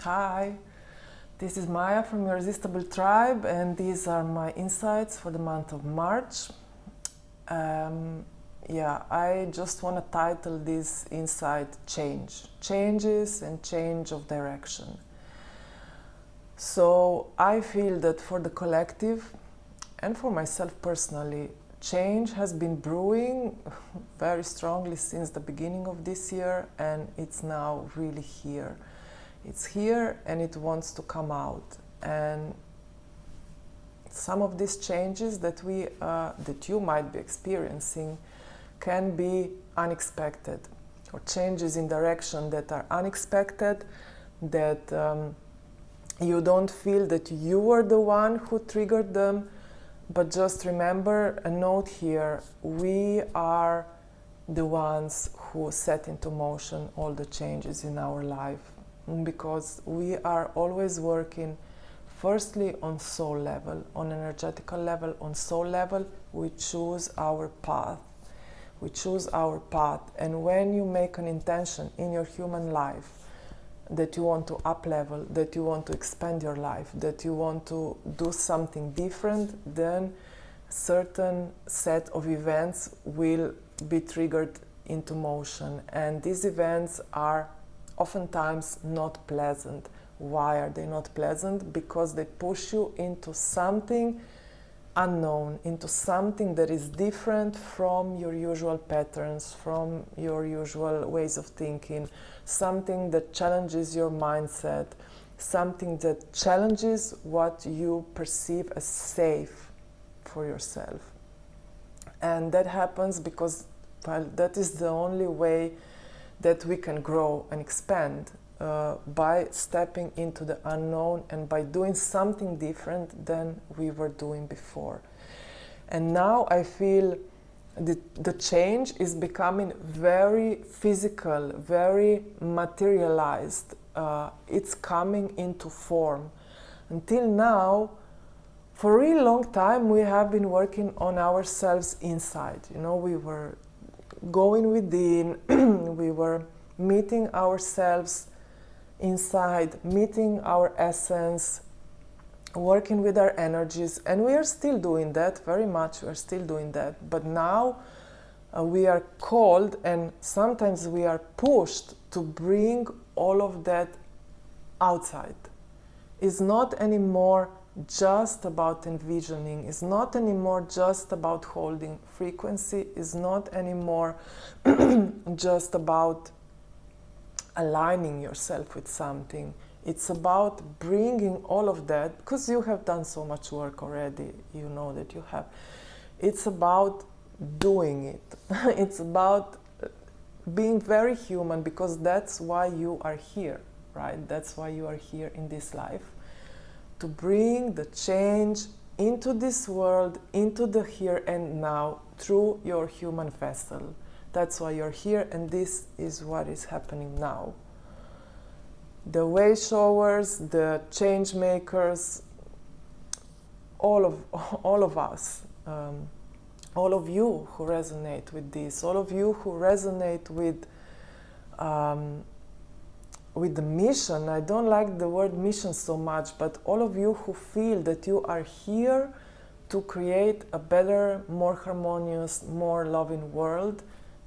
Hi, this is Maya from Irresistible Tribe, and these are my insights for the month of March. I just want to title this insight Change. Changes and change of direction. So I feel that for the collective and for myself personally, change has been brewing very strongly since the beginning of this year, and it's now really here. It's here and it wants to come out. And some of these changes that you might be experiencing can be unexpected, or changes in direction that are unexpected, that you don't feel that you were the one who triggered them. But just remember a note here: we are the ones who set into motion all the changes in our life, because we are always working firstly on soul level, on energetical level, on soul level. We choose our path. We choose our path. And when you make an intention in your human life that you want to up level, that you want to expand your life, that you want to do something different, then a certain set of events will be triggered into motion. And these events are oftentimes not pleasant. Why are they not pleasant? Because they push you into something unknown, into something that is different from your usual patterns, from your usual ways of thinking, something that challenges your mindset, something that challenges what you perceive as safe for yourself. And that happens because, well, that is the only way that we can grow and expand, by stepping into the unknown and by doing something different than we were doing before. And now I feel the change is becoming very physical, very materialized. It's coming into form. Until now, for a really long time, we have been working on ourselves inside. We were going within, we were meeting ourselves inside, meeting our essence, working with our energies, and we are still doing that, very much we are still doing that. But now we are called, and sometimes we are pushed to bring all of that outside. It's not anymore just about envisioning, it's not anymore just about holding frequency, it's not anymore just about aligning yourself with something. It's about bringing all of that, because you have done so much work already, you know that you have. It's about doing it. It's about being very human, because that's why you are here, right? That's why you are here in this life, to bring the change into this world, into the here and now, through your human vessel. That's why you're here, and this is what is happening now. The way showers, the change makers, all of us, all of you who resonate with this, all of you who resonate with the mission. I don't like the word mission so much, but all of you who feel that you are here to create a better, more harmonious, more loving world.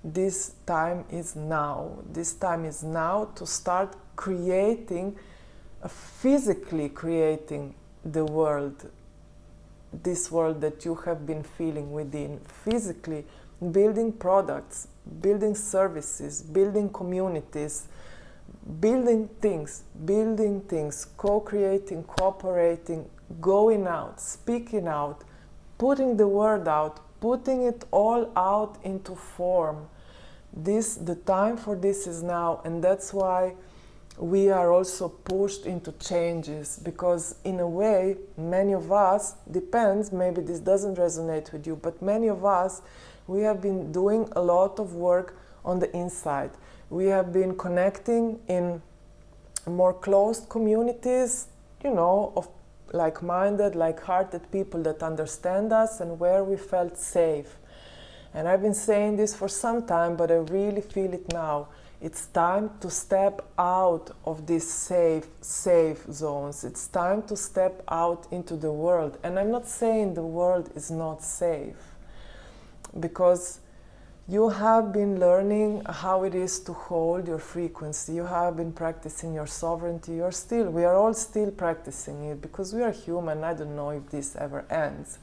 This time is now. This time is now to start creating, physically creating the world, this world that you have been feeling within, physically building products, building services, building communities, building things, co-creating, cooperating, going out, speaking out, putting the word out, putting it all out into form. The time for this is now, and that's why we are also pushed into changes, because in a way, many of us, depends, maybe this doesn't resonate with you, but many of us, we have been doing a lot of work on the inside. We have been connecting in more closed communities, of like-minded, like-hearted people that understand us and where we felt safe. And I've been saying this for some time, but I really feel it now. It's time to step out of these safe zones. It's time to step out into the world. And I'm not saying the world is not safe, because you have been learning how it is to hold your frequency. You have been practicing your sovereignty. We are all still practicing it, because we are human. I don't know if this ever ends.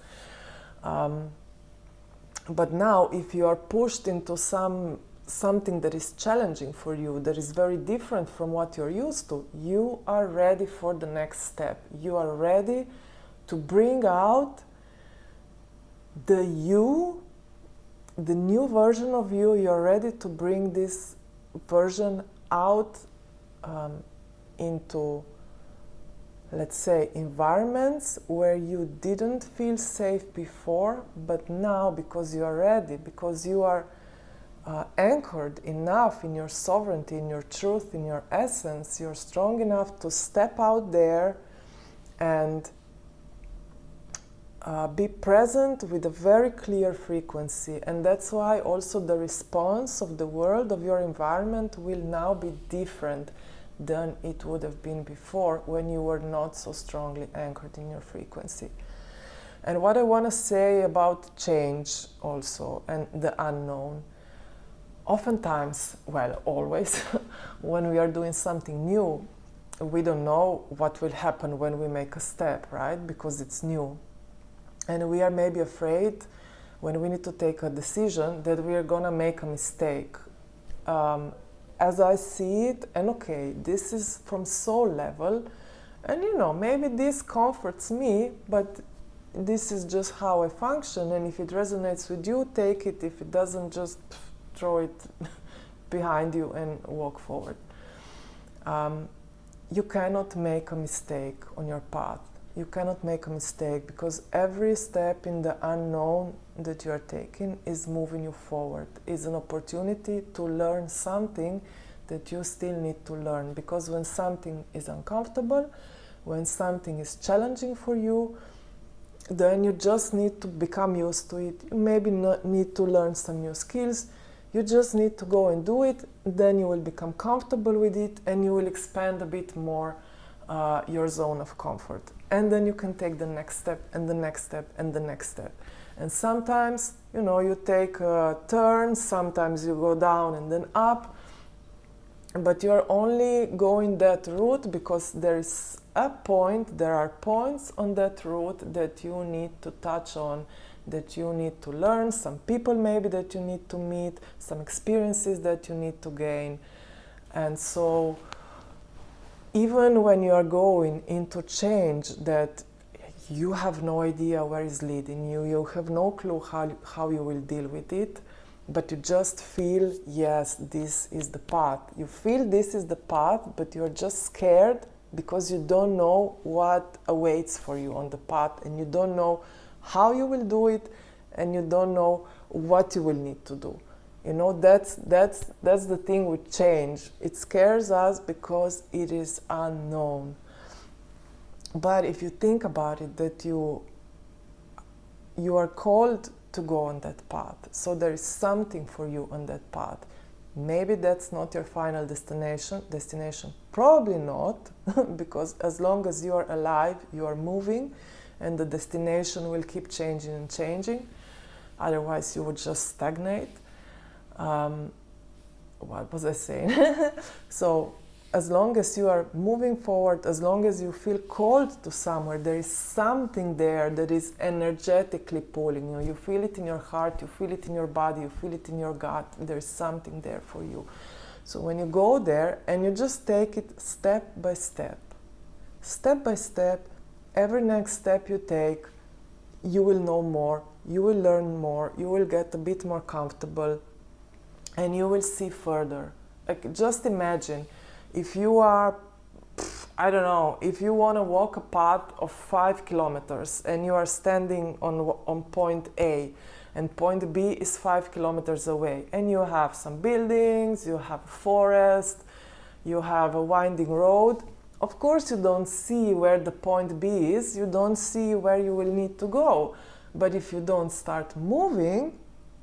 But now, if you are pushed into something that is challenging for you, that is very different from what you're used to, you are ready for the next step. You are ready to bring out the you, the new version of you. You're ready to bring this version out into, let's say, environments where you didn't feel safe before, but now, because you are ready, because you are anchored enough in your sovereignty, in your truth, in your essence, you're strong enough to step out there and be present with a very clear frequency. And that's why also the response of the world, of your environment, will now be different than it would have been before, when you were not so strongly anchored in your frequency. And what I want to say about change also, and the unknown, oftentimes, well, always, when we are doing something new, we don't know what will happen when we make a step, right? Because it's new. And we are maybe afraid, when we need to take a decision, that we are going to make a mistake. As I see it, and okay, this is from soul level, and maybe this comforts me, but this is just how I function, and if it resonates with you, take it. If it doesn't, just throw it behind you and walk forward. You cannot make a mistake on your path. You cannot make a mistake, because every step in the unknown that you are taking is moving you forward, is an opportunity to learn something that you still need to learn. Because when something is uncomfortable, when something is challenging for you, then you just need to become used to it. You maybe not need to learn some new skills. You just need to go and do it. Then you will become comfortable with it, and you will expand a bit more your zone of comfort. And then you can take the next step, and the next step, and the next step. And sometimes, you take a turn, sometimes you go down and then up, but you're only going that route because there are points on that route that you need to touch on, that you need to learn, some people maybe that you need to meet, some experiences that you need to gain. And so even when you are going into change that you have no idea where it's leading you, you have no clue how you will deal with it, but you just feel, yes, this is the path. You feel this is the path, but you're just scared because you don't know what awaits for you on the path, and you don't know how you will do it, and you don't know what you will need to do. That's the thing with change. It scares us because it is unknown. But if you think about it, that you are called to go on that path, so there is something for you on that path. Maybe that's not your final destination. Probably not, because as long as you are alive, you are moving, and the destination will keep changing and changing. Otherwise, you would just stagnate. What was I saying? So, as long as you are moving forward, as long as you feel called to somewhere, there is something there that is energetically pulling you. You feel it in your heart, you feel it in your body, you feel it in your gut. There is something there for you. So when you go there and you just take it step by step, every next step you take, you will know more, you will learn more, you will get a bit more comfortable, and you will see further. Like, just imagine, if you are, if you want to walk a path of 5 kilometers and you are standing on point A, and point B is 5 kilometers away, and you have some buildings, you have a forest, you have a winding road, of course you don't see where the point B is, you don't see where you will need to go. But if you don't start moving,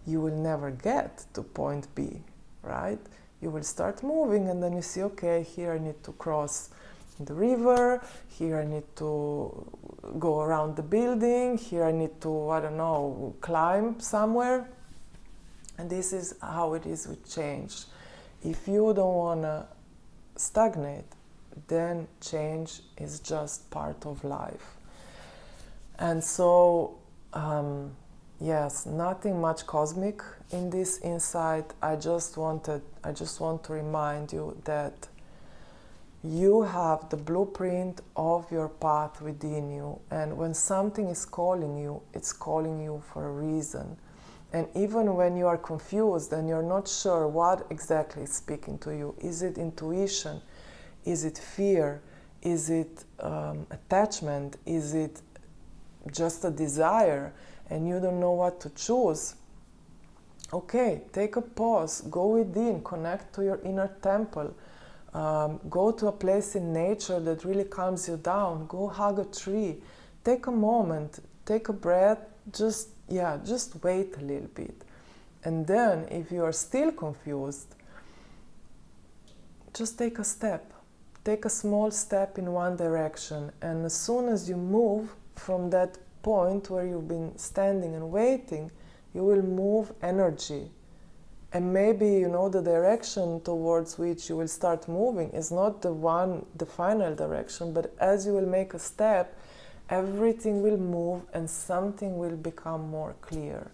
you will never get to point B, right? you will start moving, and then you see, okay, here I need to cross the river, here I need to go around the building, here I need to, I don't know, climb somewhere. And this is how it is with change. If you don't want to stagnate, then change is just part of life. And so, yes, nothing much cosmic in this insight. I just want to remind you that you have the blueprint of your path within you, and when something is calling you, it's calling you for a reason. And even when you are confused and you're not sure what exactly is speaking to you, is it intuition, is it fear, is it attachment, is it just a desire, and you don't know what to choose, okay, take a pause, go within, connect to your inner temple. Go to a place in nature that really calms you down. Go hug a tree. Take a moment, take a breath, just wait a little bit. And then if you are still confused, just take a step. Take a small step in one direction. And as soon as you move from that point where you've been standing and waiting, you will move energy. And maybe, the direction towards which you will start moving is not the final direction, but as you will make a step, everything will move and something will become more clear.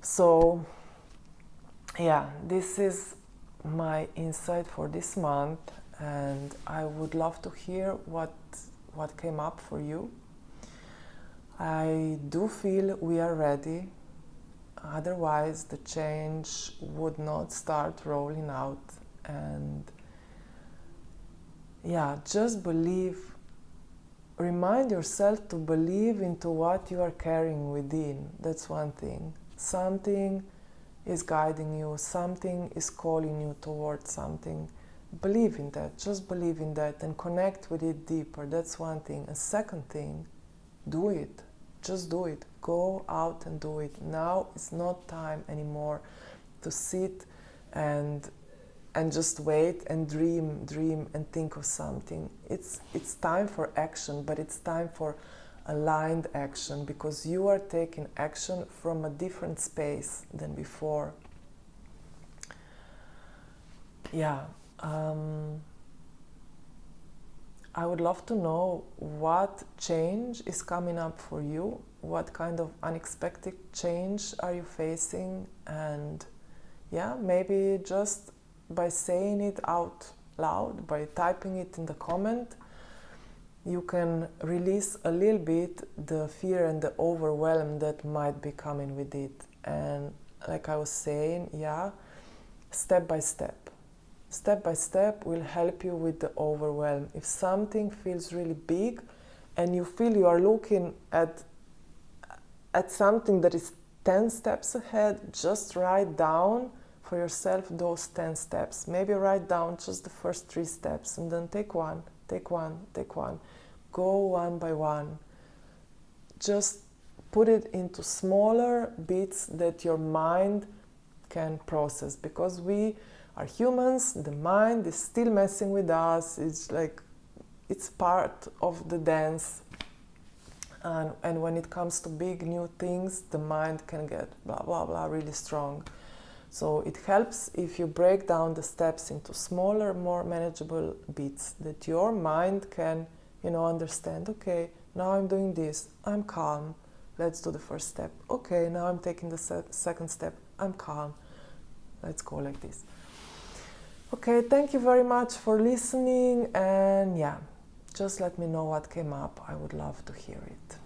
So, this is my insight for this month, and I would love to hear what came up for you. I do feel we are ready. Otherwise, the change would not start rolling out. And just believe. Remind yourself to believe into what you are carrying within. That's one thing. Something is guiding you. Something is calling you towards something. Believe in that. Just believe in that and connect with it deeper. That's one thing. And second thing, do it. Just do it. Go out and do it. Now it's not time anymore to sit and just wait and dream and think of something. It's time for action, but it's time for aligned action, because you are taking action from a different space than before. I would love to know what change is coming up for you. What kind of unexpected change are you facing? And maybe just by saying it out loud, by typing it in the comment, you can release a little bit the fear and the overwhelm that might be coming with it. And like I was saying, step by step. Step by step will help you with the overwhelm. If something feels really big and you feel you are looking at something that is 10 steps ahead, just write down for yourself those 10 steps. Maybe write down just the first 3 steps and then take one. Go one by one. Just put it into smaller bits that your mind can process, because we are humans, the mind is still messing with us. It's like, it's part of the dance. And when it comes to big new things, the mind can get blah, blah, blah, really strong. So it helps if you break down the steps into smaller, more manageable bits that your mind can, understand. Okay, now I'm doing this, I'm calm. Let's do the first step. Okay, now I'm taking the second step, I'm calm. Let's go like this. Okay, thank you very much for listening, and just let me know what came up. I would love to hear it.